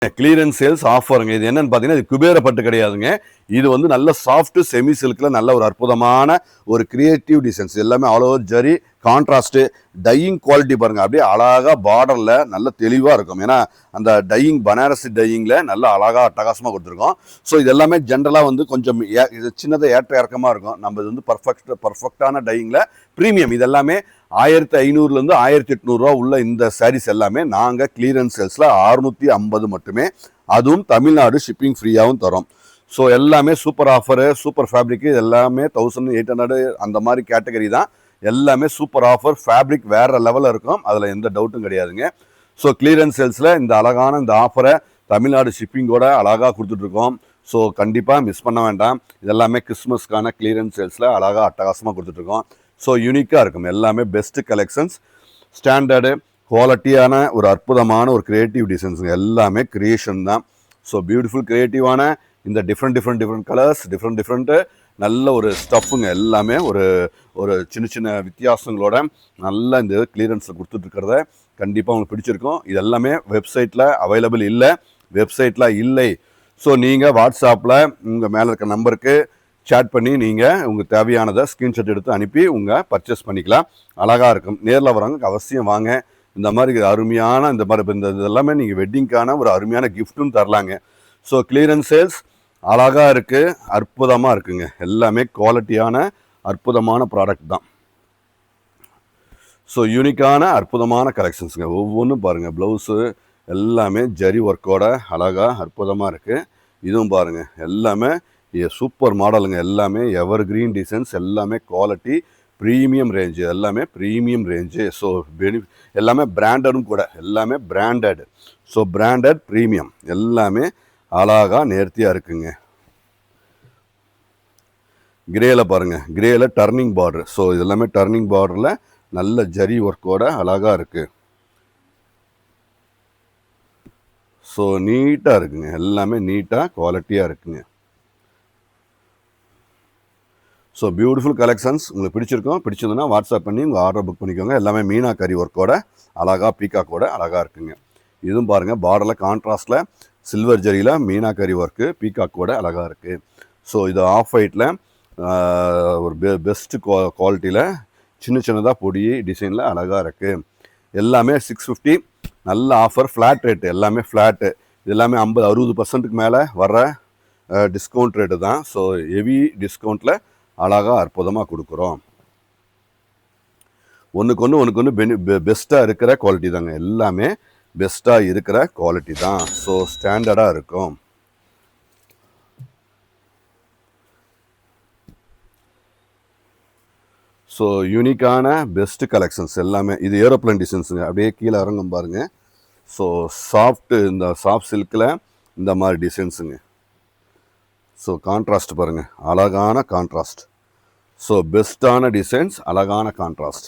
Clearance sales ஆஃபருங்க. இது என்னன்னு பார்த்தீங்கன்னா, இது குபேர பட்டு கிடையாதுங்க. இது வந்து நல்ல சாஃப்ட் செமி சில்கில் நல்ல ஒரு அற்புதமான ஒரு கிரியேட்டிவ் டிசைன்ஸ். எல்லாமே all over zari contrast dyeing quality பாருங்கள். அப்படியே அழகாக பார்டரில் நல்ல தெளிவாக இருக்கும். ஏன்னா அந்த டையிங் பனாரசி டையிங்கில் நல்ல அழகாக அட்டகாசமாக கொடுத்துருக்கோம். ஸோ இது எல்லாமே ஜென்ரலாக வந்து கொஞ்சம் இது சின்னதாக ஏற்ற இறக்கமாக இருக்கும். நம்ம இது வந்து பர்ஃபெக்டான டையிங்கில் ப்ரீமியம். இது எல்லாமே 1500 1800 உள்ள இந்த சாரீஸ் எல்லாமே நாங்கள் கிளியரன்ஸ் சேல்ஸில் 650 மட்டுமே. அதுவும் தமிழ்நாடு ஷிப்பிங் ஃப்ரீயாகவும் தரோம். ஸோ எல்லாமே சூப்பர் ஆஃபரு, சூப்பர் ஃபேப்ரிக்கு. இது எல்லாமே 1800 அந்த மாதிரி கேட்டகரி தான். எல்லாமே சூப்பர் ஆஃபர். ஃபேப்ரிக் வேறு லெவலில் இருக்கும், அதில் எந்த டவுட்டும் கிடையாதுங்க. ஸோ கிளியரன்ஸ் சேல்ஸில் இந்த அழகான இந்த ஆஃபரை தமிழ்நாடு ஷிப்பிங்கோட அழகாக கொடுத்துட்ருக்கோம். ஸோ கண்டிப்பாக மிஸ் பண்ண வேண்டாம். இதெல்லாமே கிறிஸ்மஸ்க்கான கிளியரன்ஸ் சேல்ஸில் அழகாக அட்டகாசமாக கொடுத்துட்ருக்கோம். ஸோ யூனிக்காக இருக்கும். எல்லாமே பெஸ்ட்டு கலெக்ஷன்ஸ், ஸ்டாண்டர்டு குவாலிட்டியான ஒரு அற்புதமான ஒரு க்ரியேட்டிவ் டிசைன்ஸுங்க. எல்லாமே க்ரியேஷன் தான். ஸோ பியூட்டிஃபுல் க்ரியேட்டிவான இந்த டிஃப்ரெண்ட் கலர்ஸ், டிஃப்ரெண்ட்டு நல்ல ஒரு ஸ்டஃப்புங்க. எல்லாமே ஒரு ஒரு சின்ன வித்தியாசங்களோட நல்ல இந்த கிளியரன்ஸில் கொடுத்துட்ருக்கிறத கண்டிப்பாக உங்களுக்கு பிடிச்சிருக்கும். இது எல்லாமே வெப்சைட்டில் அவைலபிள் இல்லை. ஸோ நீங்கள் வாட்ஸ்அப்பில் உங்கள் மேலே இருக்க நம்பருக்கு சேட் பண்ணி நீங்கள் உங்கள் தேவையானதை ஸ்க்ரீன்ஷாட் எடுத்து அனுப்பி உங்கள் பர்ச்சேஸ் பண்ணிக்கலாம். அழகாக இருக்கும். நேரில் வரவங்க அவசியம் வாங்க. இந்த மாதிரி அருமையான இந்த மாதிரி இந்த இதெல்லாமே நீங்கள் வெட்டிங்க்கான ஒரு அருமையான கிஃப்ட்டும் தரலாங்க. ஸோ கிளியரன்ஸ் சேல்ஸ் அழகாக இருக்குது, அற்புதமாக இருக்குங்க. எல்லாமே குவாலிட்டியான அற்புதமான ப்ராடக்ட் தான். ஸோ யூனிக்கான அற்புதமான கலெக்ஷன்ஸுங்க. ஒவ்வொன்றும் பாருங்கள். ப்ளவுஸு எல்லாமே ஜரி ஒர்க்கோட அழகாக அற்புதமாக இருக்குது. இதுவும் பாருங்கள், எல்லாமே சூப்பர் மாடலுங்க. எல்லாமே எவர் கிரீன் டிசைன்ஸ், எல்லாமே குவாலிட்டி ப்ரீமியம் ரேஞ்சு, எல்லாமே ப்ரீமியம் ரேஞ்சு. ஸோ எல்லாமே பிராண்டடும் கூட, எல்லாமே பிராண்டட். ஸோ பிராண்டட் ப்ரீமியம் எல்லாமே அழகாக நேர்த்தியாக இருக்குங்க. கிரேயில் பாருங்கள், கிரேயில் டர்னிங் பார்டர். ஸோ இது எல்லாமே டர்னிங் பார்டரில் நல்ல ஜரி ஒர்க்கோட அழகாக இருக்குது. ஸோ நீட்டாக இருக்குங்க. எல்லாமே நீட்டாக குவாலிட்டியாக இருக்குங்க. ஸோ பியூட்டிஃபுல் கலெக்ஷன்ஸ் உங்களுக்கு பிடிச்சிருந்ததுன்னா வாட்ஸ்அப் பண்ணி உங்கள் ஆர்டர் புக் பண்ணிக்கோங்க. எல்லாமே மீனாக்கரி ஒர்க்கோட அழகாக பீகாக்கோட அழகாக இருக்குங்க. இதுவும் பாருங்கள், பார்டரில் கான்ட்ராஸ்டில் சில்வர் ஜரியில் மீனாக்கரி ஒர்க்கு பீகாக்கோட அழகாக இருக்குது. ஸோ இது ஆஃப் ஒயிட்டில் ஒரு பெஸ்ட்டு குவாலிட்டியில் சின்னதாக பொடி டிசைனில் அழகாக இருக்குது. எல்லாமே 650 நல்ல ஆஃபர், ஃப்ளாட் ரேட்டு. எல்லாமே ஃப்ளாட்டு. இது எல்லாமே 50-60% மேலே வர்ற டிஸ்கவுண்ட் ரேட்டு தான். ஸோ ஹெவி டிஸ்கவுண்ட்டில் அழகாக அற்புதமாக கொடுக்குறோம். ஒன்றுக்கு பெஸ்ட்டாக இருக்கிற குவாலிட்டி தாங்க. எல்லாமே பெஸ்ட்டாக இருக்கிற குவாலிட்டி தான். ஸோ ஸ்டாண்டர்டாக இருக்கும். ஸோ யூனிக்கான பெஸ்ட்டு கலெக்ஷன்ஸ் எல்லாமே. இது ஏரோப்ளேன் டிசைன்ஸுங்க. அப்படியே கீழே இறங்கும் பாருங்கள். ஸோ இந்த சாஃப்ட் சில்கில் இந்த மாதிரி டிசைன்ஸுங்க. ஸோ கான்ட்ராஸ்ட் பாருங்கள், அழகான கான்ட்ராஸ்ட். ஸோ பெஸ்ட்டான டிசைன்ஸ், அழகான கான்ட்ராஸ்ட்.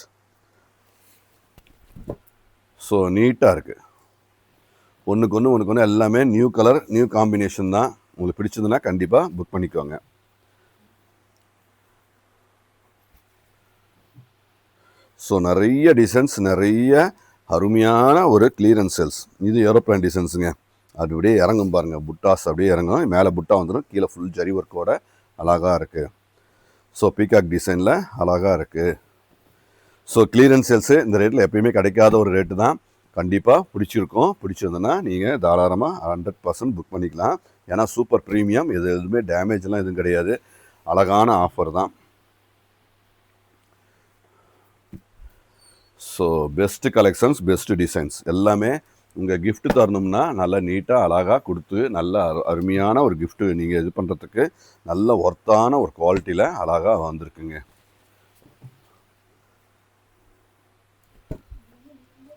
ஸோ நீட்டாக இருக்குது. ஒன்றுக்கு ஒன்று எல்லாமே நியூ கலர், நியூ காம்பினேஷன் தான். உங்களுக்கு பிடிச்சதுன்னா கண்டிப்பாக புக் பண்ணிக்கோங்க. ஸோ நிறைய டிசைன்ஸ், நிறைய அருமையான ஒரு கிளியரன்ஸ் சேல்ஸ். இது ஏரோப்ளேன் டிசைன்ஸுங்க. அது அப்படியே இறங்கும் பாருங்கள். புட்டாஸ் அப்படியே இறங்கும். மேலே புட்டா வந்துடும், கீழே ஃபுல் ஜரி ஒர்க்கோட அழகாக இருக்குது. ஸோ பீகாக் டிசைனில் அழகாக இருக்குது. ஸோ கிளியரன்ஸ் சேல்ஸு இந்த ரேட்டில் எப்பயுமே கிடைக்காத ஒரு ரேட்டு தான். கண்டிப்பாக பிடிச்சிருந்ததுன்னா நீங்கள் தாராளமாக 100% புக் பண்ணிக்கலாம். ஏன்னா சூப்பர் ப்ரீமியம். எதுவுமே டேமேஜ்லாம் எதுவும் கிடையாது. அழகான ஆஃபர் தான். So best collections, best designs எல்லாமே. உங்கள் கிஃப்ட் தரணும்னா நல்லா நீட்டாக அழகாக கொடுத்து நல்ல அருமையான ஒரு கிஃப்ட்டு நீங்கள் இது பண்ணுறதுக்கு நல்ல ஒர்த்தான ஒரு குவாலிட்டியில் அழகாக வந்திருக்குங்க.